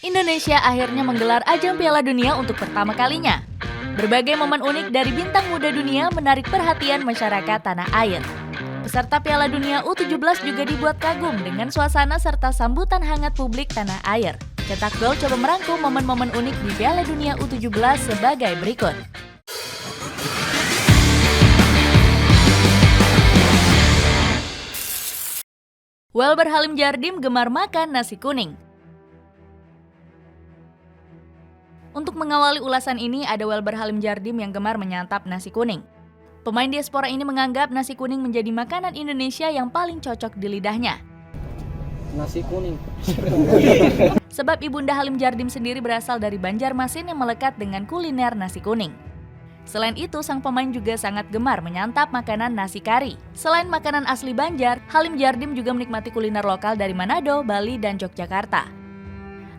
Indonesia akhirnya menggelar ajang Piala Dunia untuk pertama kalinya. Berbagai momen unik dari bintang muda dunia menarik perhatian masyarakat tanah air. Peserta Piala Dunia U17 juga dibuat kagum dengan suasana serta sambutan hangat publik tanah air. Cetak Gol coba merangkum momen-momen unik di Piala Dunia U17 sebagai berikut. Welber Halim Djardim gemar makan nasi kuning. Untuk mengawali ulasan ini, ada Welber Halim Djardim yang gemar menyantap nasi kuning. Pemain diaspora ini menganggap nasi kuning menjadi makanan Indonesia yang paling cocok di lidahnya. Nasi kuning. Sebab Ibunda Halim Djardim sendiri berasal dari Banjarmasin yang melekat dengan kuliner nasi kuning. Selain itu, sang pemain juga sangat gemar menyantap makanan nasi kari. Selain makanan asli Banjar, Halim Djardim juga menikmati kuliner lokal dari Manado, Bali, dan Yogyakarta.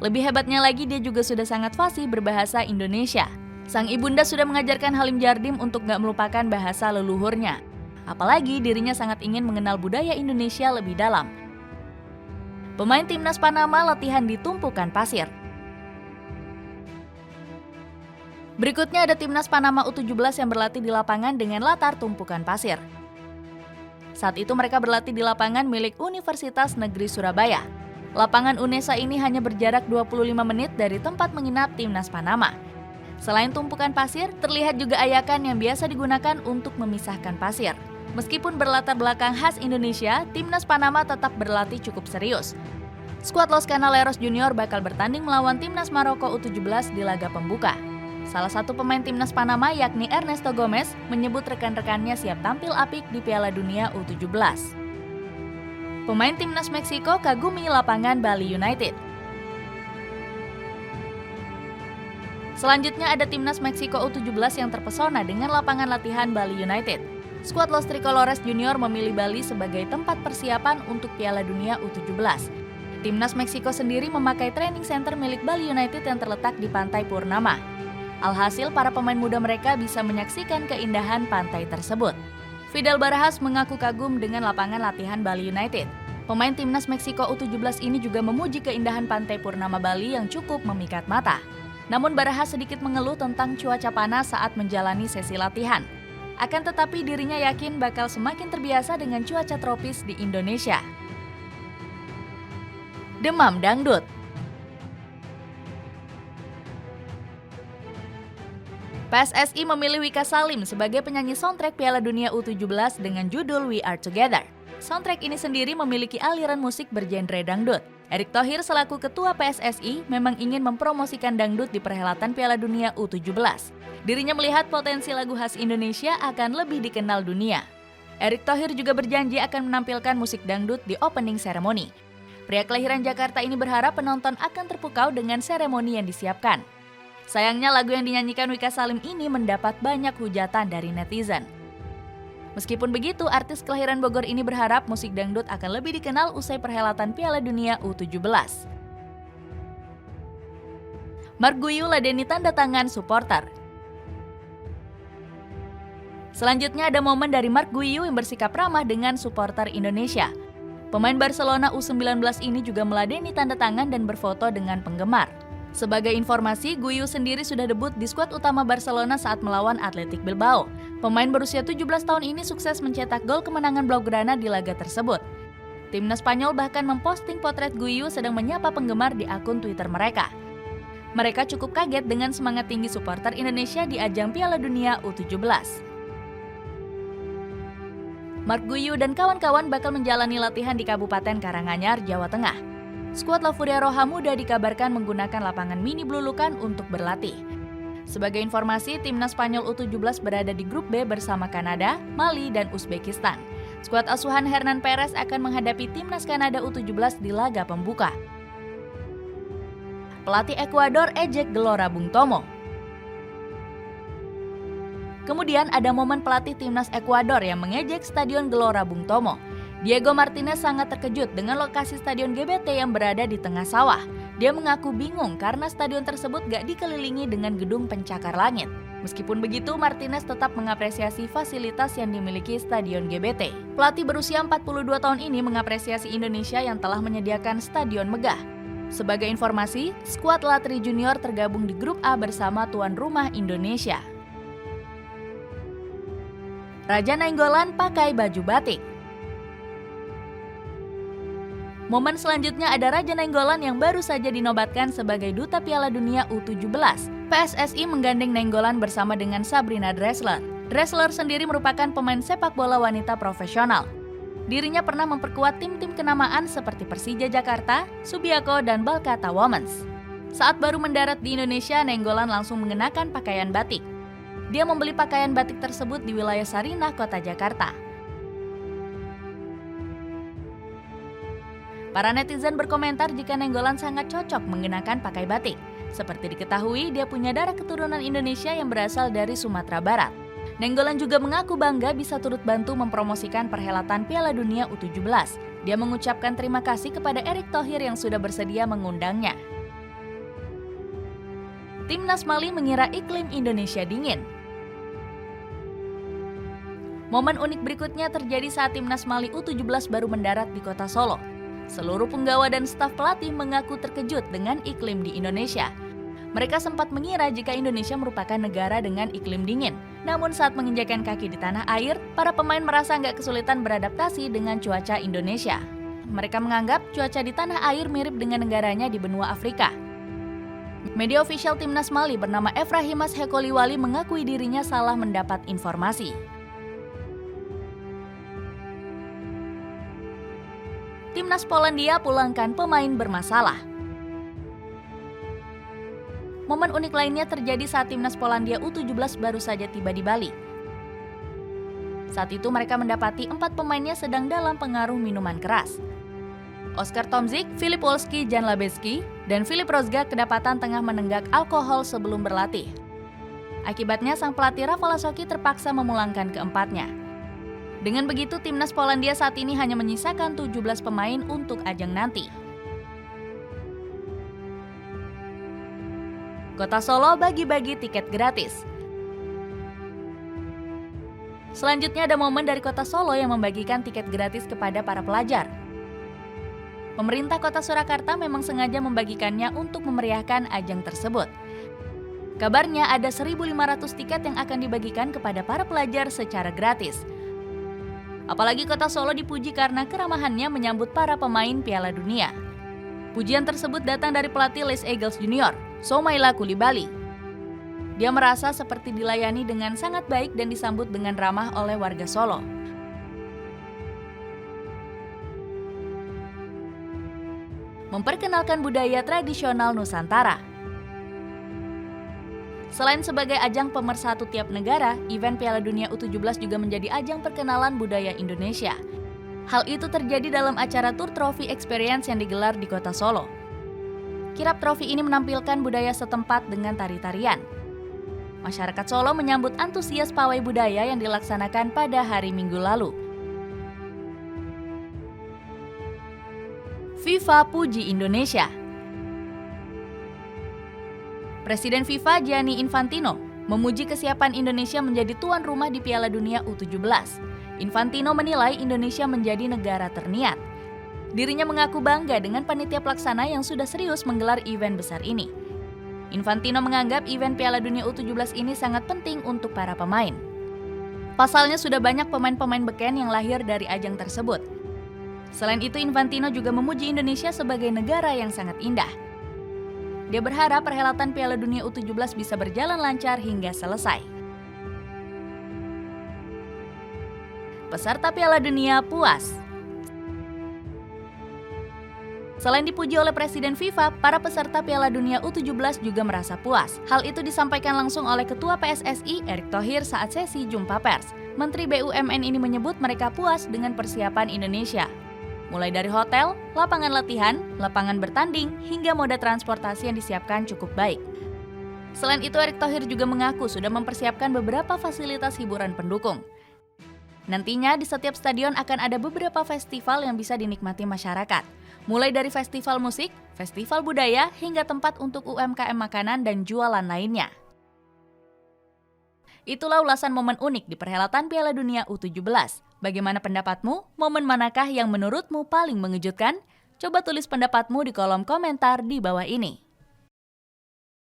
Lebih hebatnya lagi, dia juga sudah sangat fasih berbahasa Indonesia. Sang ibunda sudah mengajarkan Halim Djardim untuk gak melupakan bahasa leluhurnya. Apalagi dirinya sangat ingin mengenal budaya Indonesia lebih dalam. Pemain timnas Panama latihan di tumpukan pasir. Berikutnya ada timnas Panama U17 yang berlatih di lapangan dengan latar tumpukan pasir. Saat itu mereka berlatih di lapangan milik Universitas Negeri Surabaya. Lapangan UNESA ini hanya berjarak 25 menit dari tempat menginap timnas Panama. Selain tumpukan pasir, terlihat juga ayakan yang biasa digunakan untuk memisahkan pasir. Meskipun berlatar belakang khas Indonesia, timnas Panama tetap berlatih cukup serius. Skuad Los Canaleros Junior bakal bertanding melawan timnas Maroko U17 di laga pembuka. Salah satu pemain timnas Panama yakni Ernesto Gomez menyebut rekan-rekannya siap tampil apik di Piala Dunia U17. Pemain timnas Meksiko kagumi lapangan Bali United. Selanjutnya ada timnas Meksiko U17 yang terpesona dengan lapangan latihan Bali United. Skuad Los Tricolores Junior memilih Bali sebagai tempat persiapan untuk Piala Dunia U17. Timnas Meksiko sendiri memakai training center milik Bali United yang terletak di Pantai Purnama. Alhasil, para pemain muda mereka bisa menyaksikan keindahan pantai tersebut. Fidel Barajas mengaku kagum dengan lapangan latihan Bali United. Pemain timnas Meksiko U17 ini juga memuji keindahan pantai Purnama Bali yang cukup memikat mata. Namun Barajas sedikit mengeluh tentang cuaca panas saat menjalani sesi latihan. Akan tetapi dirinya yakin bakal semakin terbiasa dengan cuaca tropis di Indonesia. Demam dangdut. PSSI memilih Wika Salim sebagai penyanyi soundtrack Piala Dunia U17 dengan judul We Are Together. Soundtrack ini sendiri memiliki aliran musik bergenre dangdut. Erick Thohir selaku ketua PSSI memang ingin mempromosikan dangdut di perhelatan Piala Dunia U17. Dirinya melihat potensi lagu khas Indonesia akan lebih dikenal dunia. Erick Thohir juga berjanji akan menampilkan musik dangdut di opening ceremony. Pria kelahiran Jakarta ini berharap penonton akan terpukau dengan seremoni yang disiapkan. Sayangnya lagu yang dinyanyikan Wika Salim ini mendapat banyak hujatan dari netizen. Meskipun begitu, artis kelahiran Bogor ini berharap musik dangdut akan lebih dikenal usai perhelatan Piala Dunia U17. Mark Guiu ladeni tanda tangan supporter. Selanjutnya ada momen dari Mark Guiu yang bersikap ramah dengan supporter Indonesia. Pemain Barcelona U19 ini juga meladeni tanda tangan dan berfoto dengan penggemar. Sebagai informasi, Guiu sendiri sudah debut di skuad utama Barcelona saat melawan Athletic Bilbao. Pemain berusia 17 tahun ini sukses mencetak gol kemenangan Blaugrana di laga tersebut. Timnas Spanyol bahkan memposting potret Guiu sedang menyapa penggemar di akun Twitter mereka. Mereka cukup kaget dengan semangat tinggi supporter Indonesia di ajang Piala Dunia U17. Mark Guiu dan kawan-kawan bakal menjalani latihan di Kabupaten Karanganyar, Jawa Tengah. Skuad La Furia Roja Muda dikabarkan menggunakan lapangan mini Blulukan untuk berlatih. Sebagai informasi, timnas Spanyol U17 berada di grup B bersama Kanada, Mali, dan Uzbekistan. Skuad asuhan Hernan Perez akan menghadapi timnas Kanada U17 di laga pembuka. Pelatih Ekuador ejek Gelora Bung Tomo. Kemudian ada momen pelatih timnas Ekuador yang mengejek Stadion Gelora Bung Tomo. Diego Martinez sangat terkejut dengan lokasi Stadion GBT yang berada di tengah sawah. Dia mengaku bingung karena stadion tersebut gak dikelilingi dengan gedung pencakar langit. Meskipun begitu, Martinez tetap mengapresiasi fasilitas yang dimiliki Stadion GBT. Pelatih berusia 42 tahun ini mengapresiasi Indonesia yang telah menyediakan stadion megah. Sebagai informasi, skuad Latri Junior tergabung di grup A bersama tuan rumah Indonesia. Raja Nainggolan pakai baju batik. Momen selanjutnya ada Raja Nainggolan yang baru saja dinobatkan sebagai Duta Piala Dunia U17. PSSI menggandeng Nainggolan bersama dengan Sabrina Dressler. Dressler sendiri merupakan pemain sepak bola wanita profesional. Dirinya pernah memperkuat tim-tim kenamaan seperti Persija Jakarta, Subiako, dan Balkata Womens. Saat baru mendarat di Indonesia, Nainggolan langsung mengenakan pakaian batik. Dia membeli pakaian batik tersebut di wilayah Sarinah, Kota Jakarta. Para netizen berkomentar jika Nainggolan sangat cocok mengenakan pakai batik. Seperti diketahui, dia punya darah keturunan Indonesia yang berasal dari Sumatera Barat. Nainggolan juga mengaku bangga bisa turut bantu mempromosikan perhelatan Piala Dunia U17. Dia mengucapkan terima kasih kepada Erick Thohir yang sudah bersedia mengundangnya. Timnas Mali mengira iklim Indonesia dingin. Momen unik berikutnya terjadi saat Timnas Mali U17 baru mendarat di kota Solo. Seluruh penggawa dan staf pelatih mengaku terkejut dengan iklim di Indonesia. Mereka sempat mengira jika Indonesia merupakan negara dengan iklim dingin. Namun saat menginjakan kaki di tanah air, para pemain merasa nggak kesulitan beradaptasi dengan cuaca Indonesia. Mereka menganggap cuaca di tanah air mirip dengan negaranya di benua Afrika. Media ofisial Timnas Mali bernama Efrahimas Hekoliwali mengakui dirinya salah mendapat informasi. Timnas Polandia pulangkan pemain bermasalah. Momen unik lainnya terjadi saat Timnas Polandia U17 baru saja tiba di Bali. Saat itu mereka mendapati 4 pemainnya sedang dalam pengaruh minuman keras. Oskar Tomzik, Filip Wolski, Jan Labeski, dan Filip Rozga kedapatan tengah menenggak alkohol sebelum berlatih. Akibatnya sang pelatih Rafał Lasoki terpaksa memulangkan keempatnya. Dengan begitu, Timnas Polandia saat ini hanya menyisakan 17 pemain untuk ajang nanti. Kota Solo bagi-bagi tiket gratis. Selanjutnya ada momen dari Kota Solo yang membagikan tiket gratis kepada para pelajar. Pemerintah Kota Surakarta memang sengaja membagikannya untuk memeriahkan ajang tersebut. Kabarnya ada 1.500 tiket yang akan dibagikan kepada para pelajar secara gratis. Apalagi Kota Solo dipuji karena keramahannya menyambut para pemain Piala Dunia. Pujian tersebut datang dari pelatih Les Eagles Junior, Soumaila Coulibaly. Dia merasa seperti dilayani dengan sangat baik dan disambut dengan ramah oleh warga Solo. Memperkenalkan budaya tradisional Nusantara. Selain sebagai ajang pemersatu tiap negara, event Piala Dunia U17 juga menjadi ajang perkenalan budaya Indonesia. Hal itu terjadi dalam acara Tour Trophy Experience yang digelar di Kota Solo. Kirap trofi ini menampilkan budaya setempat dengan tari-tarian. Masyarakat Solo menyambut antusias pawai budaya yang dilaksanakan pada hari Minggu lalu. FIFA puji Indonesia. Presiden FIFA Gianni Infantino memuji kesiapan Indonesia menjadi tuan rumah di Piala Dunia U17. Infantino menilai Indonesia menjadi negara terniat. Dirinya mengaku bangga dengan panitia pelaksana yang sudah serius menggelar event besar ini. Infantino menganggap event Piala Dunia U17 ini sangat penting untuk para pemain. Pasalnya sudah banyak pemain-pemain beken yang lahir dari ajang tersebut. Selain itu, Infantino juga memuji Indonesia sebagai negara yang sangat indah. Dia berharap perhelatan Piala Dunia U17 bisa berjalan lancar hingga selesai. Peserta Piala Dunia puas. Selain dipuji oleh Presiden FIFA, para peserta Piala Dunia U17 juga merasa puas. Hal itu disampaikan langsung oleh Ketua PSSI, Erick Thohir saat sesi jumpa pers. Menteri BUMN ini menyebut mereka puas dengan persiapan Indonesia. Mulai dari hotel, lapangan latihan, lapangan bertanding, hingga moda transportasi yang disiapkan cukup baik. Selain itu, Erick Thohir juga mengaku sudah mempersiapkan beberapa fasilitas hiburan pendukung. Nantinya di setiap stadion akan ada beberapa festival yang bisa dinikmati masyarakat. Mulai dari festival musik, festival budaya, hingga tempat untuk UMKM makanan dan jualan lainnya. Itulah ulasan momen unik di perhelatan Piala Dunia U17. Bagaimana pendapatmu? Momen manakah yang menurutmu paling mengejutkan? Coba tulis pendapatmu di kolom komentar di bawah ini.